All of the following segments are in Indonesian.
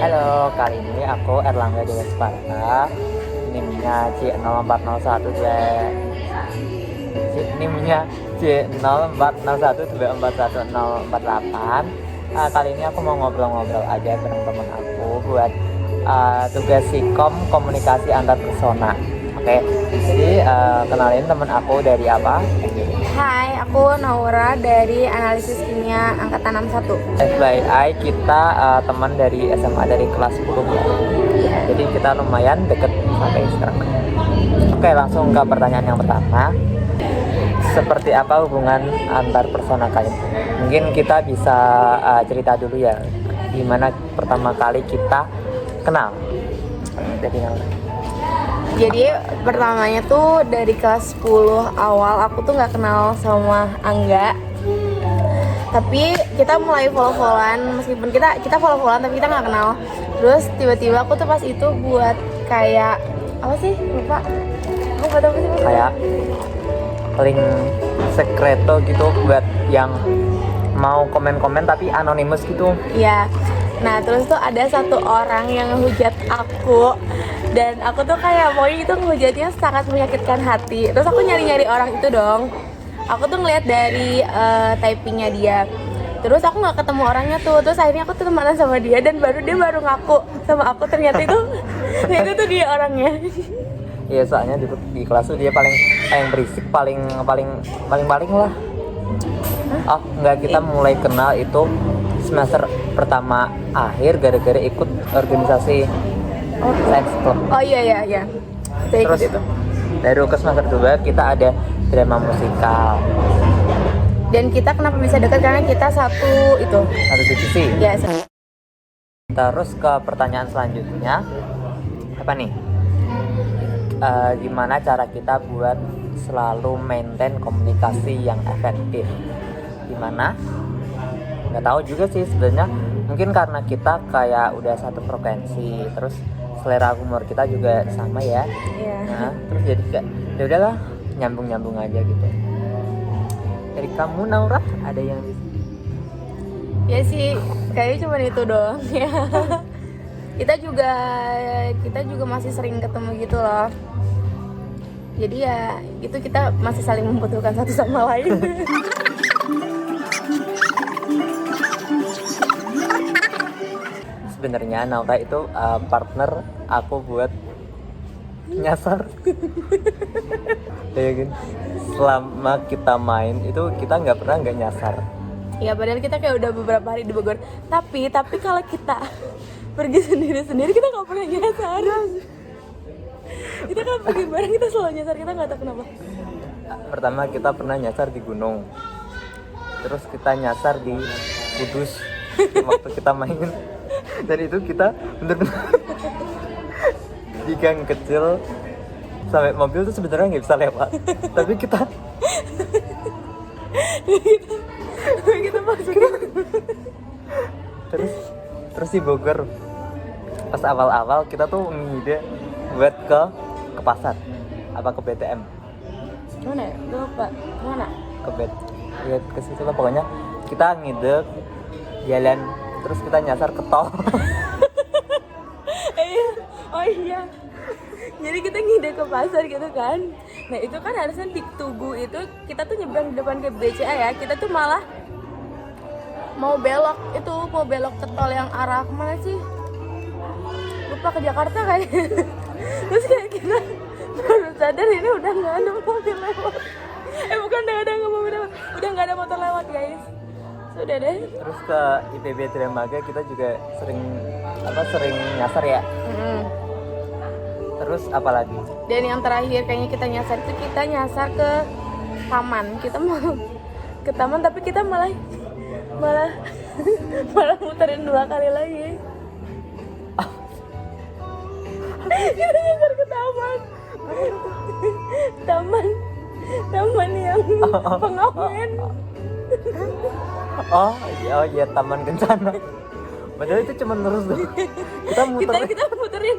Halo, kali ini aku Erlangga Dewa Sparta. NIM-nya C0401 NIM-nya C0401241048. Kali ini aku mau ngobrol-ngobrol aja bareng temen aku buat tugas Sikom komunikasi antar persona. Oke, jadi kenalin temen aku dari apa? Hai, aku Naura dari Analisis Kimia Angkatan 61. FYI, kita teman dari SMA dari kelas 10 ya. Jadi kita lumayan deket sampai sekarang. Oke, langsung ke pertanyaan yang pertama. Seperti apa hubungan antar persona kalian? Mungkin kita bisa cerita dulu ya, gimana pertama kali kita kenal. Jadi pertamanya tuh dari kelas 10 awal aku tuh nggak kenal sama Angga. Tapi kita mulai follow-followan, meskipun kita follow-followan tapi kita nggak kenal. Terus tiba-tiba aku tuh pas itu buat kayak apa sih? Lupa. Aku nggak tahu sih. Kayak link sekreto gitu buat yang mau komen-komen tapi anonimus gitu. Iya. Nah terus tuh ada satu orang yang ngehujat aku. Dan aku tuh kayak pokoknya itu ngehujatnya sangat menyakitkan hati. Terus aku nyari-nyari orang itu dong. Aku tuh ngeliat dari typingnya dia. Terus aku nggak ketemu orangnya tuh. Terus akhirnya aku tuh temenan sama dia dan dia baru ngaku sama aku ternyata itu dia orangnya. Iya, soalnya di kelas tuh dia paling berisik, paling lah. Oh enggak, kita mulai kenal itu semester pertama akhir gara-gara ikut organisasi Science Club. Oh iya. Saya ikut Terus itu. dari ke semester 2 kita ada drama musikal. Dan kita kenapa bisa dekat karena kita satu divisi. ya. Terus ke pertanyaan selanjutnya, apa nih? Gimana cara kita buat selalu maintain komunikasi yang efektif? Gimana? Nggak tahu juga sih sebenarnya. Mungkin karena kita kayak udah satu frekuensi, terus selera humor kita juga sama ya. Iya. Nah, terus jadi kayak ya udahlah, nyambung aja gitu. Dari kamu Naura ada yang Ya sih, kayaknya cuma itu doang ya. Kita juga masih sering ketemu gitu loh. Jadi ya itu kita masih saling membutuhkan satu sama lain. Sebenarnya Naura itu partner aku buat nyasar. Ya kan? Selama kita main itu kita nggak pernah nggak nyasar. Ya padahal kita kayak udah beberapa hari di Bogor. Tapi kalau kita pergi sendiri kita nggak pernah nyasar. Kita kalau pergi bareng kita selalu nyasar, kita nggak tahu kenapa. Pertama kita pernah nyasar di gunung. Terus kita nyasar di Kudus waktu kita main. Dan itu kita bener-bener di gang kecil sampai mobil tuh sebenarnya nggak bisa lewat. Tapi kita masukin. terus di Bogor pas awal-awal kita tuh ngide buat ke pasar apa ke BTM. Mana ya? Gue lupa. Mana? Ya ke situ lah pokoknya. Kita ngide jalan terus kita nyasar ke tol. Oh iya. Jadi kita ngide ke pasar gitu kan. Nah itu kan harusnya di Tugu itu kita tuh nyebrang di depan ke BCA ya. Kita tuh malah mau belok ke tol yang arah kemana sih? Lupa, ke Jakarta kayaknya. Terus kayak kita baru sadar ini udah nggak ada mobil lewat. Bukan udah nggak ada motor lewat guys. Sudah deh. Terus ke IPB Dramaga kita juga sering nyasar ya. Terus apa lagi? Dan yang terakhir kayaknya kita nyasar ke taman. Kita mau ke taman tapi kita malah muterin 2 kali lagi. Kita nyasar ke taman yang pengamen. Oh iya, Taman Kencana. Padahal itu cuma lurus doang. Kita muterin.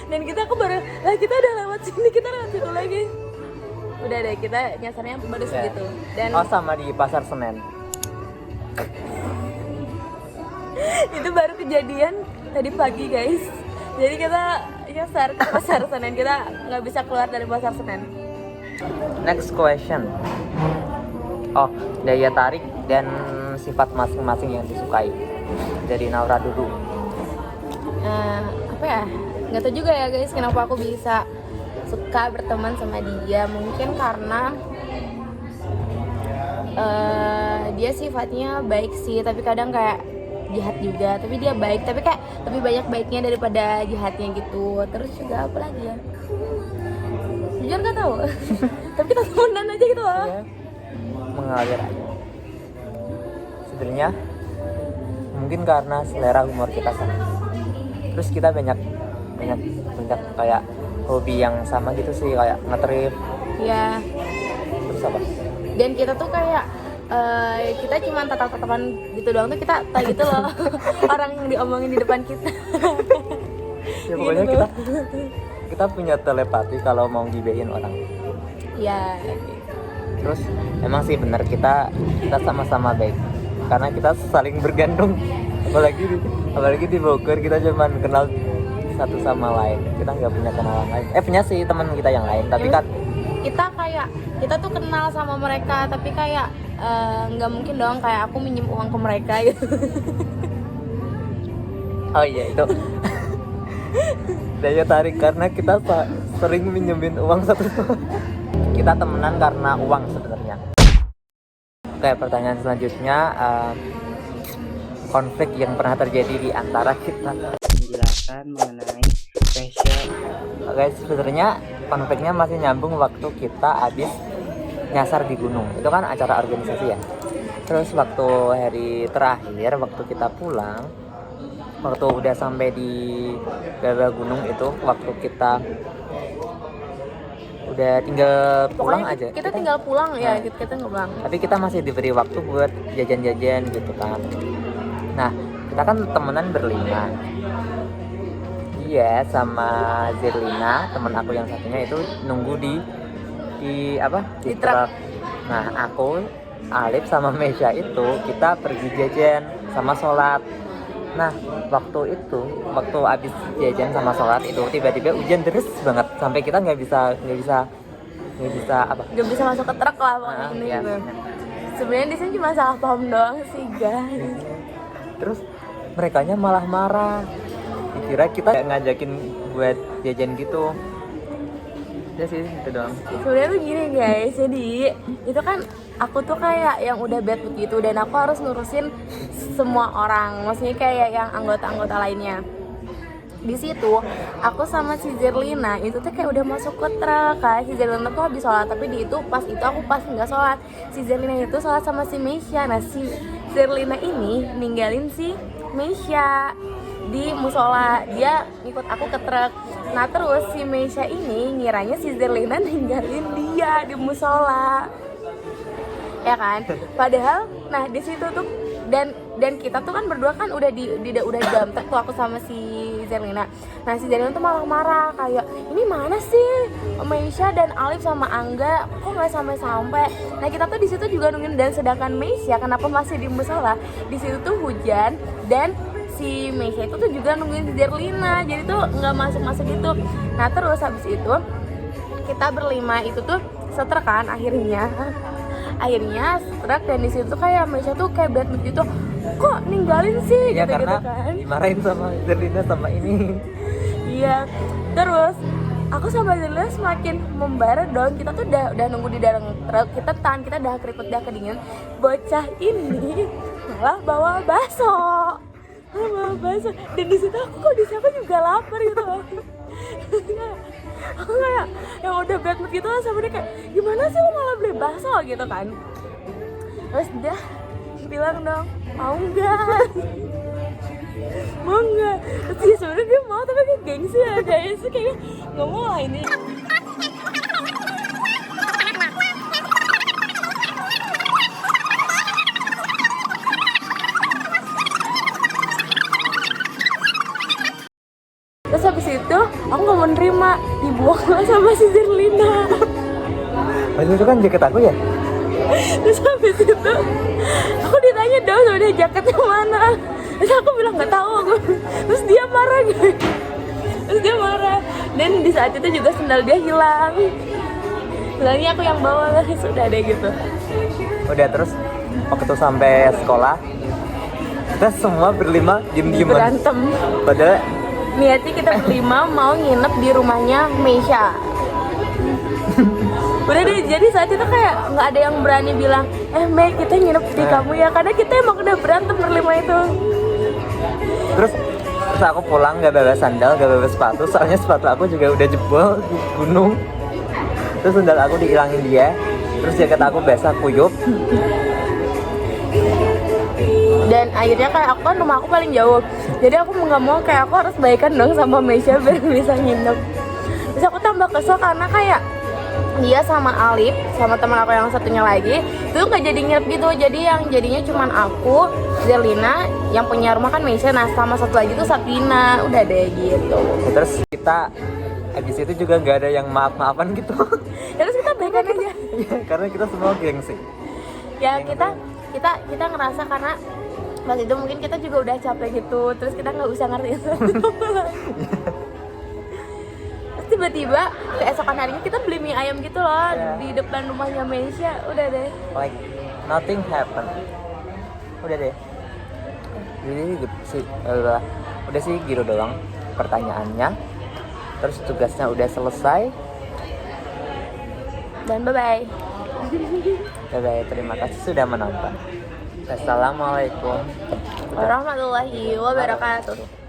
Dan kita udah lewat sini, kita lewat situ lagi. Udah deh, kita nyasarnya baru segitu. Dan sama di Pasar Senen. itu baru kejadian tadi pagi guys. Jadi kita nyasar ke pasar Senen, kita nggak bisa keluar dari pasar Senen. Next question. Oh, daya tarik dan sifat masing-masing yang disukai dari Naura dulu. Apa ya? Nggak tahu juga ya guys, kenapa aku bisa suka berteman sama dia. Mungkin karena dia sifatnya baik sih, tapi kadang kayak jahat juga. Tapi dia baik, tapi kayak lebih banyak baiknya daripada jahatnya gitu. Terus juga apa lagi ya? Jujur nggak tahu. Tapi kita temenan aja gitu loh. Ya, mengalir aja. Sebenarnya mungkin karena selera humor kita sama. Terus kita banyak kayak hobi yang sama gitu sih, kayak ngetrip. Ya. Terus apa? Dan kita tuh kayak kita cuma tatap-tatapan gitu doang tuh, kita tak gitu loh. Orang yang diomongin di depan kita. Ya pokoknya Gitu. kita punya telepati kalau mau gibahin orang. Ya. Terus emang sih benar kita sama-sama baik karena kita saling bergantung, apalagi di Bogor kita cuma kenal satu sama lain, kita nggak punya kenalan lain. Punya sih teman kita yang lain, tapi kan kita tuh kenal sama mereka, tapi kayak nggak mungkin dong kayak aku minjem uang ke mereka gitu. oh iya itu daya tarik karena kita sering minjemin uang satu sama. Kita temenan karena uang sebenarnya. Oke, pertanyaan selanjutnya, konflik yang pernah terjadi di antara kita. Menjelaskan mengenai passion. Oke, sebenarnya konfliknya masih nyambung waktu kita habis nyasar di gunung. Itu kan acara organisasi ya. Terus waktu hari terakhir, waktu kita pulang, waktu udah sampai di bawah gunung itu, waktu kita udah tinggal pulang Pokoknya aja. kita tinggal pulang ya, kita nggak pulang. Tapi kita masih diberi waktu buat jajan-jajan gitu kan. Nah, kita kan temenan berlima. Iya, sama Zerlina, temen aku yang satunya itu nunggu di truk. Nah, aku, Alif sama Mesya itu kita pergi jajan sama sholat. Nah, waktu abis jajan sama sholat itu tiba-tiba hujan deras banget sampai kita nggak bisa masuk ke truk lah pokoknya ini iya. gitu. Sebenarnya di sini cuma salah paham doang sih guys. Terus merekanya malah marah, dikira kita ngajakin buat jajan gitu. Ya sih itu doang. Sebenarnya tuh gini guys, jadi itu kan aku tuh kayak yang udah bad mood gitu, dan aku harus ngurusin semua orang, maksudnya kayak yang anggota-anggota lainnya. Di situ aku sama si Zerlina itu tuh kayak udah masuk ke truk kan. Si Zerlina tuh habis sholat, tapi pas itu aku nggak sholat. Si Zerlina itu sholat sama si Mesya. Nah, si Zerlina ini ninggalin si Mesya di musola, dia ngikut aku ke truk. Nah, terus si Mesya ini ngiranya si Zerlina ninggalin dia di musola, ya kan? Padahal, nah di situ tuh dan kita tuh kan berdua kan udah di dalam truk tuh, aku sama si Zerlina. Nah, si Zerlina tuh malah marah kayak, ini mana sih Mesya dan Alif sama Angga kok nggak sampai. Nah, kita tuh di situ juga nungguin, dan sedangkan Mesya kenapa masih di musola? Di situ tuh hujan, dan si Mesya itu tuh juga nungguin si Zerlina, jadi tuh nggak masuk gitu. Nah, terus habis itu kita berlima itu tuh setrek kan akhirnya setrek, dan di situ kayak Mesya tuh kayak bad mood gitu, kok ninggalin sih Ya gitu karena kan. dimarahin sama Zerlina sama ini. Iya, terus aku sama Zerlina semakin membara dong. Kita tuh udah nunggu di dalam truk, kita udah keriput, udah kedingin. Bocah ini malah bawa bakso, dan di situ aku kok di siapa juga lapar gitu. Aku kayak yang udah bad mood gitu sama dia, kayak gimana sih lo malah beli bakso gitu kan. Terus dia bilang dong, mau nggak? Terus dia sebenarnya dia mau, tapi dia gengsi ya guys, kayak nggak mau lah ini. Terus habis itu aku nggak mau nerima, dibuang lah sama si Zerlina. Waktu itu kan jaket aku ya. Terus habis itu aku ditanya dong sama dia, jaketnya mana. Terus aku bilang nggak tahu aku. Terus dia Terus dia marah. Dan di saat itu juga sendal dia hilang. Sendalnya aku yang bawa lah, sudah deh gitu. Udah, terus waktu sampai sekolah kita semua berlima diem-dieman. Berantem. Padahal Niatnya kita berlima mau nginep di rumahnya Meisha. Udah deh, jadi saat itu kayak nggak ada yang berani bilang, Mei kita nginep di kamu ya, karena kita emang udah berantem berlima itu. terus aku pulang gak bawa sandal, gak bawa sepatu, soalnya sepatu aku juga udah jebol di gunung. Terus sandal aku dihilangin dia, terus jaket aku basah kuyup. Dan akhirnya kayak aku kan rumah aku paling jauh, jadi aku nggak mau kayak aku harus baikan dong sama Meisha biar bisa nginep. Terus aku tambah kesel karena kayak dia sama Alif sama teman aku yang satunya lagi itu nggak jadi nginep gitu, jadi yang jadinya cuman aku, Zelina, yang punya rumah kan Meisha, nah sama satu lagi tuh Sabrina. Udah deh gitu. Terus kita habis itu juga nggak ada yang maaf-maafan gitu. Terus kita baikan aja. Iya, karena kita semua gengsi. Ya kita ngerasa karena pas itu mungkin kita juga udah capek gitu, terus kita nggak usah ngertiin satu lagi. Terus tiba-tiba keesokan harinya kita beli mie ayam gitu loh di depan rumahnya Meisha. Udah deh, Like nothing happened. Udah deh. Jadi sih udah sih gitu doang pertanyaannya. Terus tugasnya udah selesai. dan bye-bye. Bye-bye, terima kasih sudah menonton. Assalamualaikum Warahmatullahi wabarakatuh.